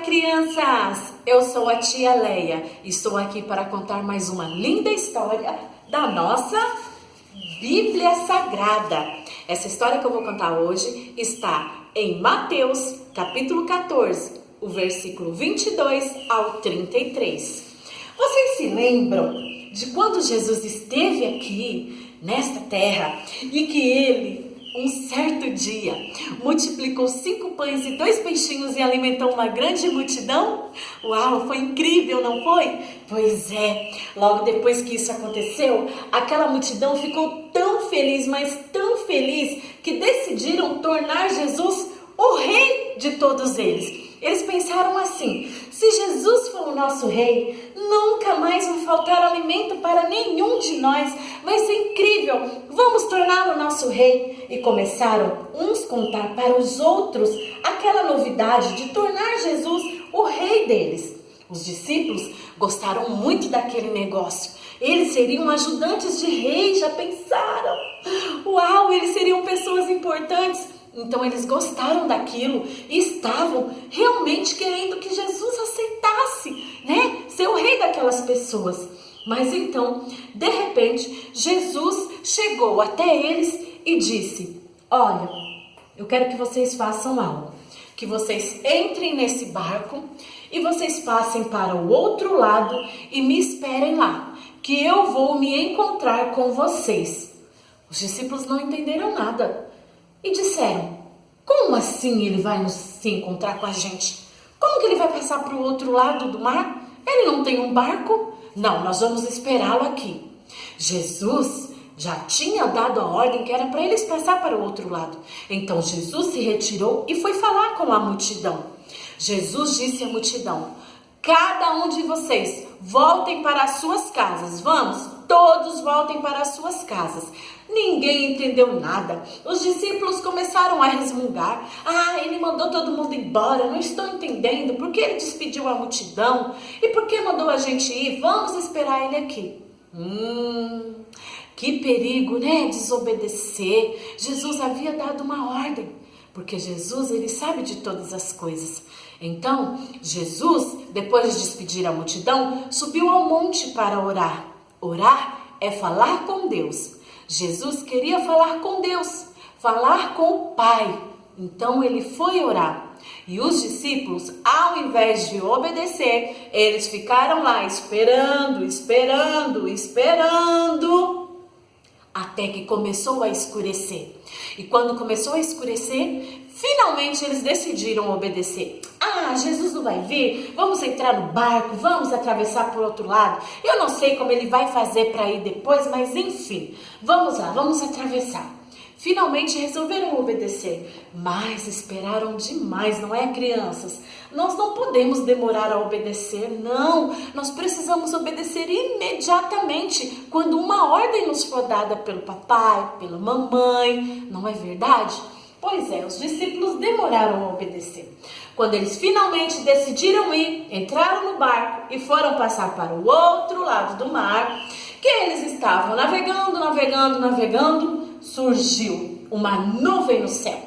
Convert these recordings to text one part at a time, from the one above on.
crianças! Eu sou a tia Leia e estou aqui para contar mais uma linda história da nossa Bíblia Sagrada. Essa história que eu vou contar hoje está em Mateus, capítulo 14, o versículo 22 ao 33. Vocês se lembram de quando Jesus esteve aqui, nesta terra, e que ele, um certo dia, multiplicou 5 pães e 2 peixinhos e alimentou uma grande multidão? Uau, foi incrível, não foi? Pois é, logo depois que isso aconteceu, aquela multidão ficou tão feliz, mas tão feliz, que decidiram tornar Jesus o rei de todos eles. Eles pensaram assim: se Jesus for o nosso rei, nunca mais vai faltar alimento para nenhum de nós. Vai ser incrível, vamos torná-lo nosso rei. E começaram uns a contar para os outros aquela novidade de tornar Jesus o rei deles. Os discípulos gostaram muito daquele negócio. Eles seriam ajudantes de rei, já pensaram? Uau, eles seriam pessoas importantes. Então eles gostaram daquilo e estavam realmente querendo que Jesus aceitasse, né? Ser o rei daquelas pessoas. Mas então, de repente, Jesus chegou até eles e disse: olha, eu quero que vocês façam algo. Que vocês entrem nesse barco e vocês passem para o outro lado e me esperem lá, que eu vou me encontrar com vocês. Os discípulos não entenderam nada e disseram: como assim ele vai se encontrar com a gente? Como que ele vai passar para o outro lado do mar? Ele não tem um barco? Não, nós vamos esperá-lo aqui. Jesus já tinha dado a ordem que era para eles passar para o outro lado. Então Jesus se retirou e foi falar com a multidão. Jesus disse à multidão: cada um de vocês voltem para as suas casas. Vamos, todos voltem para as suas casas. Ninguém entendeu nada. Os discípulos começaram a resmungar. Ele mandou todo mundo embora. Não estou entendendo. Por que ele despediu a multidão? E por que mandou a gente ir? Vamos esperar ele aqui. Que perigo, né? Desobedecer. Jesus havia dado uma ordem. Porque Jesus, ele sabe de todas as coisas. Então, Jesus, depois de despedir a multidão, subiu ao monte para orar. Orar é falar com Deus. Jesus queria falar com Deus, falar com o Pai. Então ele foi orar. E os discípulos, ao invés de obedecer, eles ficaram lá esperando, até que começou a escurecer. E quando começou a escurecer, finalmente eles decidiram obedecer. Jesus não vai vir? Vamos entrar no barco, vamos atravessar por outro lado. Eu não sei como ele vai fazer para ir depois, mas enfim, vamos lá, vamos atravessar. Finalmente resolveram obedecer, mas esperaram demais, não é, crianças? Nós não podemos demorar a obedecer, não. Nós precisamos obedecer imediatamente quando uma ordem nos for dada pelo papai, pela mamãe, não é verdade? Pois é, os discípulos demoraram a obedecer. Quando eles finalmente decidiram ir, entraram no barco e foram passar para o outro lado do mar, que eles estavam navegando, surgiu uma nuvem no céu.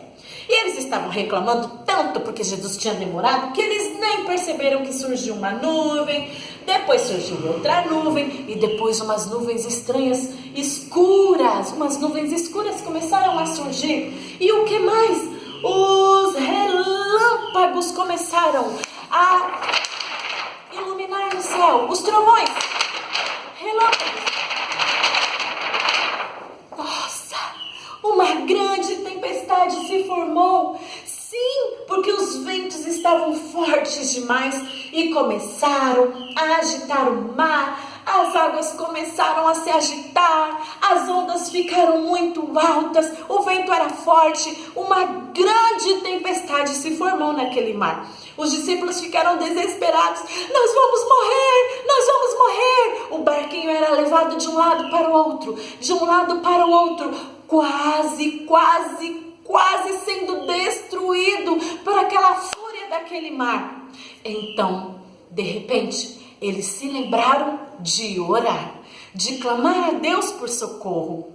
E eles estavam reclamando tanto porque Jesus tinha demorado que eles nem perceberam que surgiu uma nuvem, depois surgiu outra nuvem e depois umas nuvens estranhas, umas nuvens escuras começaram a surgir. E o que mais? Os relâmpagos começaram a iluminar no céu, os trovões, relâmpagos. Nossa, uma grande tempestade se formou. Sim, porque os ventos estavam fortes demais e começaram a agitar o mar. As águas começaram a se agitar, as ondas ficaram muito altas, o vento era forte, uma grande tempestade se formou naquele mar. Os discípulos ficaram desesperados: nós vamos morrer! O barquinho era levado de um lado para o outro, quase sendo destruído por aquela fúria daquele mar. Então, de repente, eles se lembraram de orar, de clamar a Deus por socorro.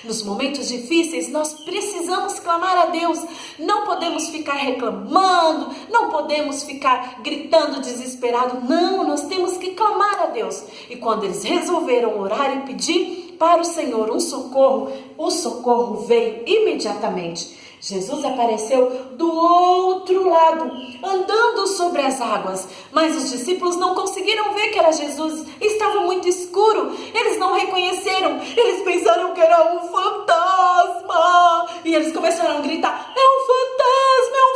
Nos momentos difíceis nós precisamos clamar a Deus. Não podemos ficar reclamando, não podemos ficar gritando desesperado. Não, nós temos que clamar a Deus. E quando eles resolveram orar e pedir para o Senhor um socorro, o socorro veio imediatamente. Jesus apareceu do outro lado, andando sobre as águas, mas os discípulos não conseguiram ver que era Jesus, estava muito escuro, eles não reconheceram, eles pensaram que era um fantasma, e eles começaram a gritar, é um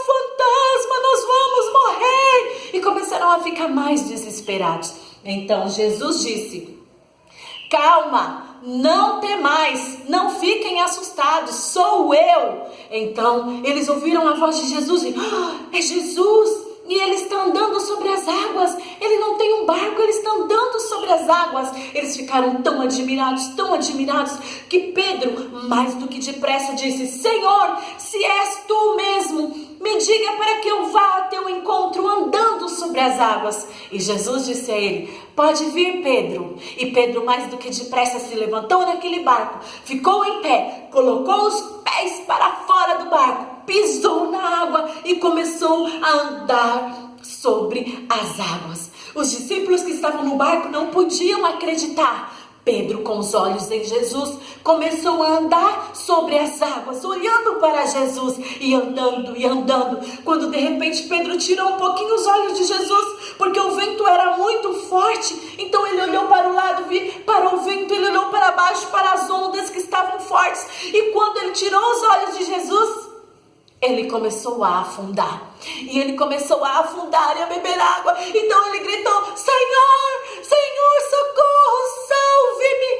fantasma, nós vamos morrer, e começaram a ficar mais desesperados. Então Jesus disse, calma, não temais, não fiquem assustados, sou eu. Então eles ouviram a voz de Jesus e, é Jesus, e ele está andando sobre as águas, ele não tem um barco, ele está andando sobre as águas. Eles ficaram tão admirados, que Pedro, mais do que depressa, disse, Senhor, se és tu mesmo, me diga para que eu vá ao teu encontro andando sobre as águas. E Jesus disse a ele, pode vir, Pedro. E Pedro, mais do que depressa, se levantou naquele barco, ficou em pé, colocou os pés para fora do barco, pisou na água e começou a andar sobre as águas. Os discípulos que estavam no barco não podiam acreditar. Pedro, com os olhos em Jesus, começou a andar sobre as águas, olhando para Jesus e andando, quando de repente Pedro tirou um pouquinho os olhos de Jesus, porque o vento era muito forte, então ele olhou para o lado, para o vento, ele olhou para baixo, para as ondas que estavam fortes, e quando ele tirou os olhos de Jesus, ele começou a afundar, e ele começou a afundar e a beber água. Então ele gritou, Senhor, socorro, salve-me,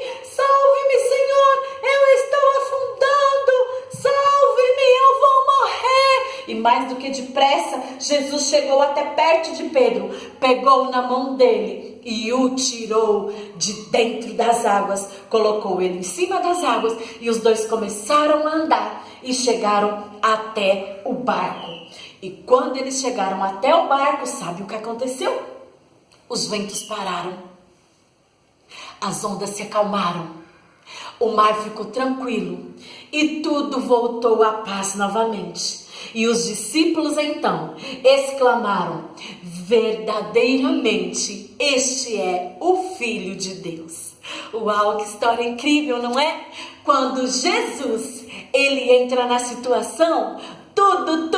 Senhor, eu estou afundando, salve-me, eu vou morrer. E mais do que depressa, Jesus chegou até perto de Pedro, pegou na mão dele e o tirou de dentro das águas, colocou ele em cima das águas, e os dois começaram a andar e chegaram até o barco. E quando eles chegaram até o barco, sabe o que aconteceu? Os ventos pararam, as ondas se acalmaram, o mar ficou tranquilo e tudo voltou à paz novamente. E os discípulos então exclamaram, verdadeiramente este é o Filho de Deus. Uau, que história incrível, não é? Quando Jesus, ele entra na situação, tudo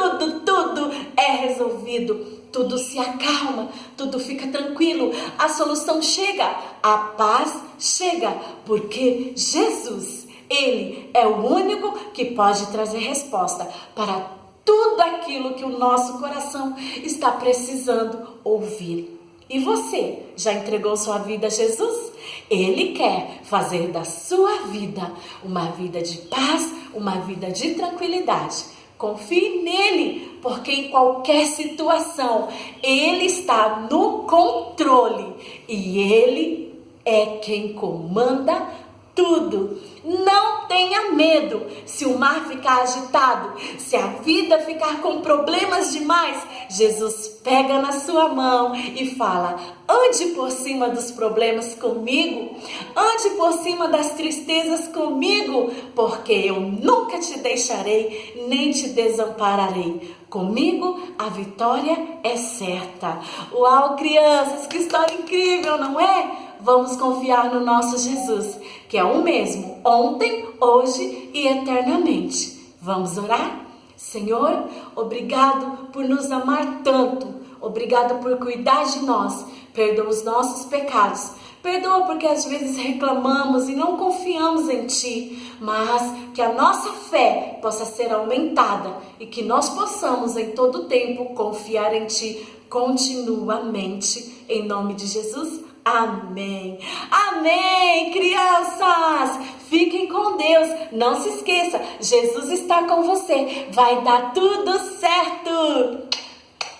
é resolvido, tudo se acalma, tudo fica tranquilo, a solução chega, a paz chega, porque Jesus, ele é o único que pode trazer resposta para tudo aquilo que o nosso coração está precisando ouvir. E você, já entregou sua vida a Jesus? Ele quer fazer da sua vida uma vida de paz, uma vida de tranquilidade. Confie nele, porque em qualquer situação, ele está no controle e ele é quem comanda tudo. Não tenha medo. Se o mar ficar agitado, se a vida ficar com problemas demais, Jesus pega na sua mão e fala, ande por cima dos problemas comigo, ande por cima das tristezas comigo, porque eu nunca te deixarei, nem te desampararei. Comigo a vitória é certa. Uau, crianças, que história incrível, não é? Vamos confiar no nosso Jesus, que é o mesmo, ontem, hoje e eternamente. Vamos orar? Senhor, obrigado por nos amar tanto, obrigado por cuidar de nós, perdoa os nossos pecados, perdoa porque às vezes reclamamos e não confiamos em Ti, mas que a nossa fé possa ser aumentada e que nós possamos em todo tempo confiar em Ti continuamente, em nome de Jesus. Amém. Amém, crianças. Fiquem com Deus. Não se esqueça, Jesus está com você. Vai dar tudo certo.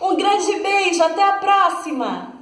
Um grande beijo. Até a próxima.